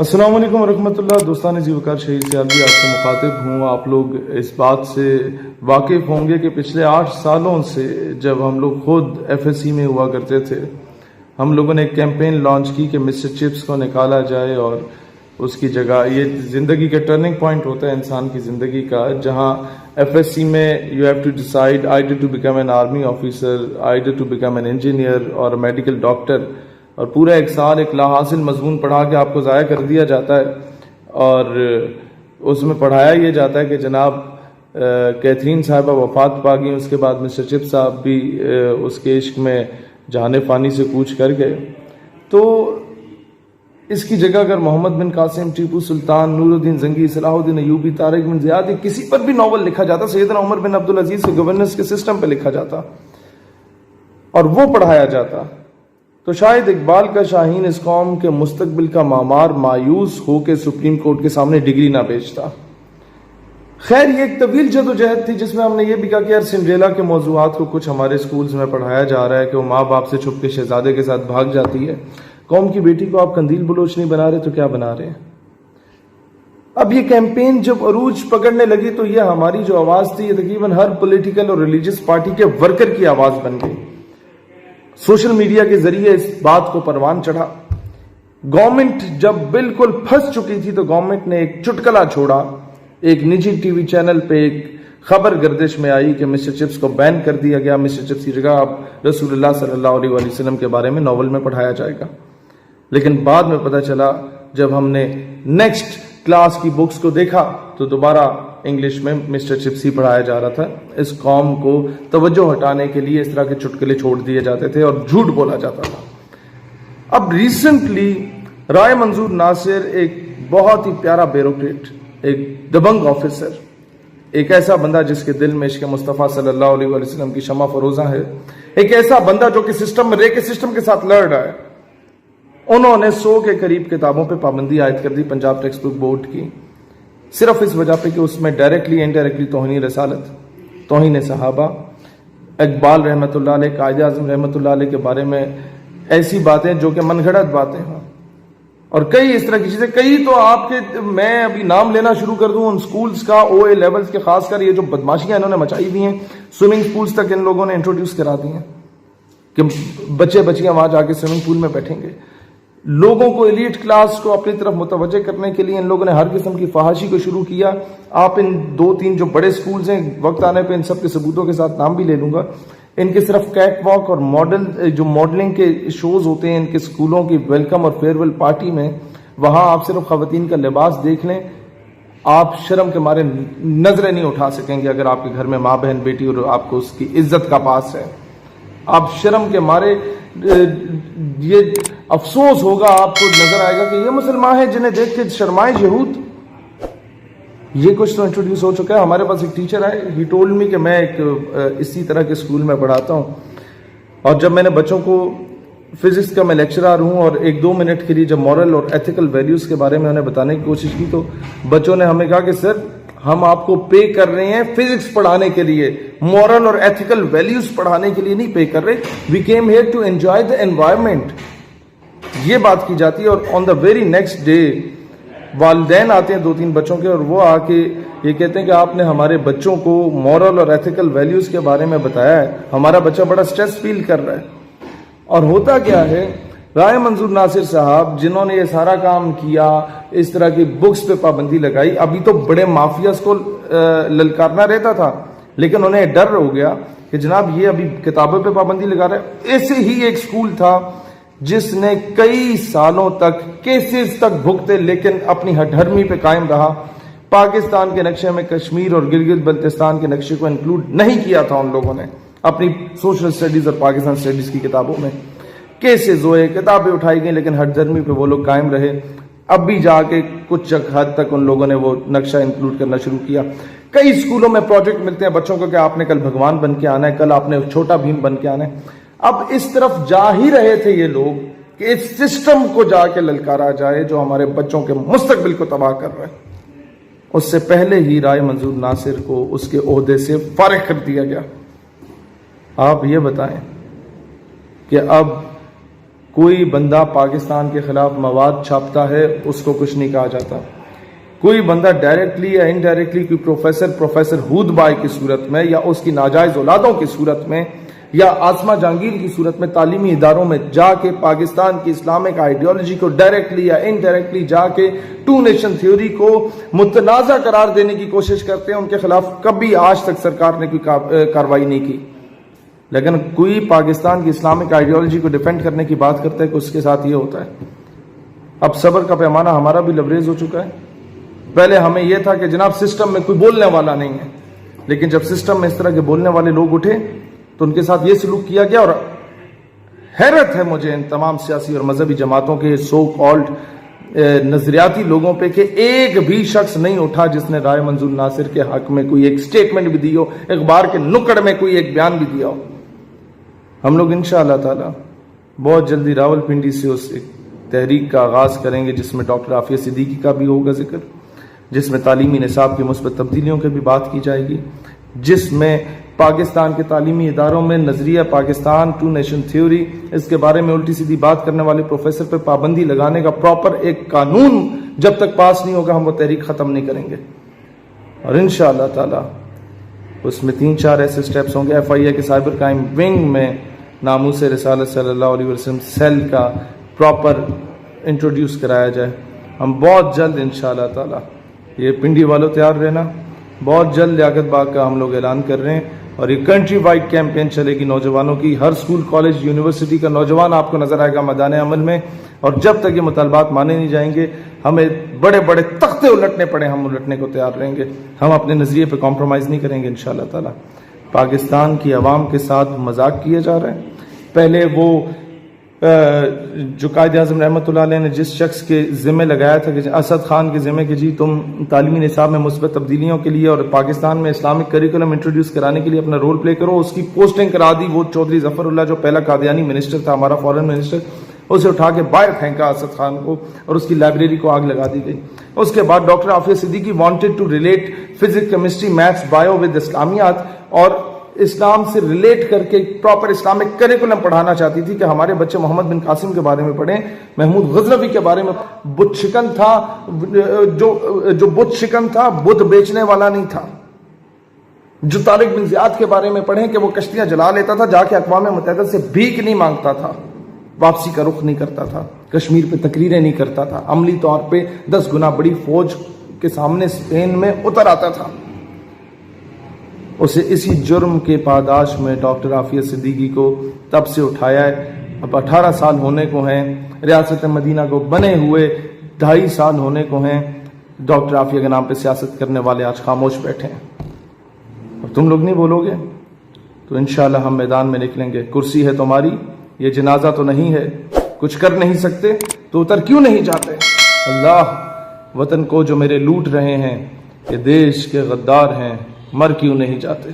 السلام علیکم ورحمۃ اللہ. دوستان جی وقار شہید سیالوی آپ سے مخاطب ہوں. آپ لوگ اس بات سے واقف ہوں گے کہ پچھلے 8 سالوں سے جب ہم لوگ خود FSC میں ہوا کرتے تھے، ہم لوگوں نے ایک کیمپین لانچ کی کہ مسٹر چپس کو نکالا جائے اور اس کی جگہ، یہ زندگی کا ٹرننگ پوائنٹ ہوتا ہے انسان کی زندگی کا، جہاں FSC میں you have to decide either to become an army officer, either to become an engineer اور میڈیکل ڈاکٹر، اور پورا ایک سال ایک لا حاصل مضمون پڑھا کے آپ کو ضائع کر دیا جاتا ہے. اور اس میں پڑھایا یہ جاتا ہے کہ جناب کیتھرین صاحبہ وفات پا گئی، اس کے بعد مسٹر چپ صاحب بھی اس کے عشق میں جہان فانی سے کوچ کر گئے. تو اس کی جگہ اگر محمد بن قاسم، ٹیپو سلطان، نور الدین زنگی، صلاح الدین ایوبی، طارق بن زیاد، کسی پر بھی ناول لکھا جاتا، سیدنا عمر بن عبدالعزیز کے گورننس کے سسٹم پہ لکھا جاتا اور وہ پڑھایا جاتا، تو شاید اقبال کا شاہین اس قوم کے مستقبل کا معمار مایوس ہو کے سپریم کورٹ کے سامنے ڈگری نہ بیچتا. خیر، یہ ایک طویل جدوجہد تھی جس میں ہم نے یہ بھی کہا کہ یار سنڈریلا کے موضوعات کو کچھ ہمارے سکولز میں پڑھایا جا رہا ہے کہ وہ ماں باپ سے چھپ کے شہزادے کے ساتھ بھاگ جاتی ہے. قوم کی بیٹی کو آپ قندیل بلوچ نہیں بنا رہے تو کیا بنا رہے ہیں؟ اب یہ کیمپین جب عروج پکڑنے لگی تو یہ ہماری جو آواز تھی یہ تقریباً ہر پولیٹیکل اور ریلیجس پارٹی کے ورکر کی آواز بن گئی. سوشل میڈیا کے ذریعے اس بات کو پروان چڑھا. گورنمنٹ جب بالکل پھنس چکی تھی تو گورنمنٹ نے ایک چٹکلا چھوڑا. ایک نجی ٹی وی چینل پہ ایک خبر گردش میں آئی کہ مسٹر چپس کو بین کر دیا گیا، مسٹر چپس کی جگہ اب رسول اللہ صلی اللہ علیہ وسلم کے بارے میں ناول میں پڑھایا جائے گا. لیکن بعد میں پتہ چلا جب ہم نے نیکسٹ کلاس کی بکس کو دیکھا تو دوبارہ انگلش میں مسٹر چپس ہی پڑھایا جا رہا تھا. اس قوم کو توجہ ہٹانے کے لیے اس طرح کے چٹکلے چھوڑ دیے جاتے تھے اور جھوٹ بولا جاتا تھا. اب ریسنٹلی رائے منظور ناصر ایک بہت ہی پیارا بیوروکریٹ، ایک دبنگ آفیسر، ایک ایسا بندہ جس کے دل میں عشق مصطفیٰ صلی اللہ علیہ وسلم کی شمع فروزاں ہے، ایک ایسا بندہ جو کہ سسٹم میں رہ کے سسٹم کے ساتھ لڑ رہا ہے، انہوں نے 100 کے قریب کتابوں پہ پابندی عائد کر دی پنجاب ٹیکسٹ بک بورڈ کی، صرف اس وجہ پہ کہ اس میں ڈائریکٹلی انڈائریکٹلی توہین رسالت، توہین صحابہ، اقبال رحمۃ اللہ علیہ، قائد اعظم رحمۃ اللہ علیہ کے بارے میں ایسی باتیں جو کہ من گھڑت باتیں ہوں، اور کئی اس طرح کی چیزیں. کئی تو آپ کے میں ابھی نام لینا شروع کر دوں ان سکولز کا، OA لیولز کے، خاص کر یہ جو بدماشیاں انہوں نے مچائی دی ہیں، سوئمنگ پولز تک ان لوگوں نے انٹروڈیوس کرا دی ہیں کہ بچے بچیاں وہاں جا کے سوئمنگ پول میں بیٹھیں گے. لوگوں کو ایلیٹ کلاس کو اپنی طرف متوجہ کرنے کے لیے ان لوگوں نے ہر قسم کی فحاشی کو شروع کیا. آپ ان 2-3 جو بڑے سکولز ہیں، وقت آنے پہ ان سب کے ثبوتوں کے ساتھ نام بھی لے لوں گا، ان کے صرف کیٹ واک اور ماڈلنگ کے شوز ہوتے ہیں ان کے سکولوں کی ویلکم اور فیئر ویل پارٹی میں. وہاں آپ صرف خواتین کا لباس دیکھ لیں، آپ شرم کے مارے نظریں نہیں اٹھا سکیں گے. اگر آپ کے گھر میں ماں بہن بیٹی اور آپ کو اس کی عزت کا پاس ہے، آپ شرم کے مارے یہ افسوس ہوگا، آپ کو نظر آئے گا کہ یہ مسلمان ہیں جنہیں دیکھ کے شرمائے یہود. یہ کچھ تو انٹروڈیوس ہو چکا ہے. ہمارے پاس ایک ٹیچر ہے، ہی ٹولڈ می کہ میں ایک اسی طرح کے اسکول میں پڑھاتا ہوں، اور جب میں نے بچوں کو فزکس کا میں لیکچرر ہوں اور 1-2 منٹ کے لیے جب مورل اور ایتھیکل ویلیوز کے بارے میں انہیں بتانے کی کوشش کی تو بچوں نے ہمیں کہا کہ سر ہم آپ کو پے کر رہے ہیں فزکس پڑھانے کے لیے، مورل اور ایتھیکل ویلیوز پڑھانے کے لیے نہیں پے کر رہے. We came here to enjoy the environment. یہ بات کی جاتی ہے. اور on the very next day والدین آتے ہیں 2-3 بچوں کے، اور وہ آ کے یہ کہتے ہیں کہ آپ نے ہمارے بچوں کو مورل اور ایتھیکل ویلیوز کے بارے میں بتایا ہے، ہمارا بچہ بڑا سٹریس فیل کر رہا ہے. اور ہوتا کیا ہے، رائے منظور ناصر صاحب جنہوں نے یہ سارا کام کیا، اس طرح کی بکس پہ پابندی لگائی، ابھی تو بڑے مافیاز کو للکارنا رہتا تھا، لیکن انہیں ڈر ہو گیا کہ جناب یہ ابھی کتابوں پہ پابندی لگا رہے. ایسے ہی ایک سکول تھا جس نے کئی سالوں تک کیسز تک بھگتے لیکن اپنی ہٹھرمی پہ قائم رہا. پاکستان کے نقشے میں کشمیر اور گلگت بلتستان کے نقشے کو انکلوڈ نہیں کیا تھا ان لوگوں نے اپنی سوشل سٹڈیز اور پاکستان سٹڈیز کی کتابوں میں. کیسز ہوئے، کتابیں اٹھائی گئیں، لیکن ہٹ درمی پہ وہ لوگ قائم رہے. اب بھی جا کے کچھ حد تک ان لوگوں نے وہ نقشہ انکلوڈ کرنا شروع کیا. کئی اسکولوں میں پروجیکٹ ملتے ہیں بچوں کو کہ آپ نے کل بھگوان بن کے آنا ہے، کل آپ نے چھوٹا بھیم بن کے آنا ہے. اب اس طرف جا ہی رہے تھے یہ لوگ کہ اس سسٹم کو جا کے للکارا جائے جو ہمارے بچوں کے مستقبل کو تباہ کر رہا ہے. اس سے پہلے ہی رائے منظور ناصر کو اس کے عہدے سے فارغ کر دیا گیا. آپ یہ بتائیں کہ اب کوئی بندہ پاکستان کے خلاف مواد چھاپتا ہے اس کو کچھ نہیں کہا جاتا. کوئی بندہ ڈائریکٹلی یا انڈائریکٹلی کوئی پروفیسر ہود بھائی کی صورت میں یا اس کی ناجائز اولادوں کی صورت میں یا عاصمہ جہانگیر کی صورت میں تعلیمی اداروں میں جا کے پاکستان کی اسلامک آئیڈیالوجی کو ڈائریکٹلی یا انڈائریکٹلی جا کے ٹو نیشن تھیوری کو متنازع قرار دینے کی کوشش کرتے ہیں، ان کے خلاف کبھی آج تک سرکار نے کوئی کارروائی نہیں کی. لیکن کوئی پاکستان کی اسلامک آئیڈیالوجی کو ڈیفینڈ کرنے کی بات کرتا ہے کہ اس کے ساتھ یہ ہوتا ہے. اب صبر کا پیمانہ ہمارا بھی لبریز ہو چکا ہے. پہلے ہمیں یہ تھا کہ جناب سسٹم میں کوئی بولنے والا نہیں ہے، لیکن جب سسٹم میں اس طرح کے بولنے والے لوگ اٹھے تو ان کے ساتھ یہ سلوک کیا گیا. اور حیرت ہے مجھے ان تمام سیاسی اور مذہبی جماعتوں کے سو کالڈ نظریاتی لوگوں پہ کہ ایک بھی شخص نہیں اٹھا جس نے رائے منظور ناصر کے حق میں کوئی ایک سٹیٹمنٹ بھی دی ہو، اخبار کے نکڑ میں کوئی ایک بیان بھی دیا ہو. ہم لوگ انشاءاللہ تعالی بہت جلدی راولپنڈی سے اس ایک تحریک کا آغاز کریں گے جس میں ڈاکٹر عافیہ صدیقی کا بھی ہوگا ذکر، جس میں تعلیمی نصاب کی مثبت تبدیلیوں کی بھی بات کی جائے گی، جس میں پاکستان کے تعلیمی اداروں میں نظریہ پاکستان ٹو نیشن تھیوری اس کے بارے میں الٹی سیدھی بات کرنے والے پروفیسر پہ پابندی لگانے کا پراپر ایک قانون جب تک پاس نہیں ہوگا ہم وہ تحریک ختم نہیں کریں گے. اور انشاءاللہ تعالی اس میں 3-4 ایسے سٹیپس ہوں گے. ایف آئی اے کے سائبر کرائم ونگ میں ناموس رسالت صلی اللہ علیہ وسلم سیل کا پراپر انٹروڈیوس کرایا جائے. ہم بہت جلد انشاءاللہ تعالی، یہ پنڈی والوں تیار رہنا، بہت جلد لیاقت باغ کا ہم لوگ اعلان کر رہے ہیں اور یہ کنٹری وائڈ کیمپین چلے گی نوجوانوں کی. ہر سکول کالج یونیورسٹی کا نوجوان آپ کو نظر آئے گا میدان عمل میں. اور جب تک یہ مطالبات مانے نہیں جائیں گے، ہمیں بڑے بڑے تختے الٹنے پڑے ہم الٹنے کو تیار رہیں گے. ہم اپنے نظریے پہ کمپرومائز نہیں کریں گے انشاءاللہ تعالی. پاکستان کی عوام کے ساتھ مذاق کیے جا رہے ہیں. پہلے وہ جو قائد اعظم رحمۃ اللہ علیہ نے جس شخص کے ذمہ لگایا تھا کہ اسد خان کے ذمہ کہ جی تم تعلیمی نصاب میں مثبت تبدیلیوں کے لیے اور پاکستان میں اسلامک کریکولم انٹروڈیوس کرانے کے لیے اپنا رول پلے کرو، اس کی پوسٹنگ کرا دی. وہ چودھری ظفر اللہ جو پہلا قادیانی منسٹر تھا ہمارا فارن منسٹر، اسے اٹھا کے باہر پھینکا اسد خان کو اور اس کی لائبریری کو آگ لگا دی گئی. اس کے بعد doctor Aafia Siddiqui wanted to relate physics chemistry maths bio with اسلامیات اور اسلام سے ریلیٹ کر کے پراپر اسلامک کریکولم پڑھانا چاہتی تھی کہ ہمارے بچے محمد بن قاسم کے بارے میں پڑھیں، محمود غزنوی کے بارے میں. بت شکن تھا جو بت شکن تھا، بت بیچنے والا نہیں تھا. جو طارق بن زیاد کے بارے میں پڑھیں کہ وہ کشتیاں جلا لیتا تھا، جا کے اقوام متحدہ سے بھیک نہیں مانگتا تھا، واپسی کا رخ نہیں کرتا تھا، کشمیر پہ تقریریں نہیں کرتا تھا، عملی طور پہ 10 گنا بڑی فوج کے سامنے اسپین میں اتر آتا تھا. اسے اسی جرم کے پاداش میں ڈاکٹر عافیہ صدیقی کو تب سے اٹھایا ہے. اب 18 سال ہونے کو ہیں ریاست مدینہ کو بنے ہوئے، 2.5 سال ہونے کو ہیں. ڈاکٹر عافیہ کے نام پہ سیاست کرنے والے آج خاموش بیٹھے ہیں. اور تم لوگ نہیں بولو گے تو انشاءاللہ ہم میدان میں نکلیں گے. کرسی ہے تمہاری، یہ جنازہ تو نہیں ہے. کچھ کر نہیں سکتے تو اتر کیوں نہیں جاتے؟ اللہ وطن کو جو میرے لوٹ رہے ہیں، یہ دیش کے غدار ہیں، مر کیوں نہیں جاتے؟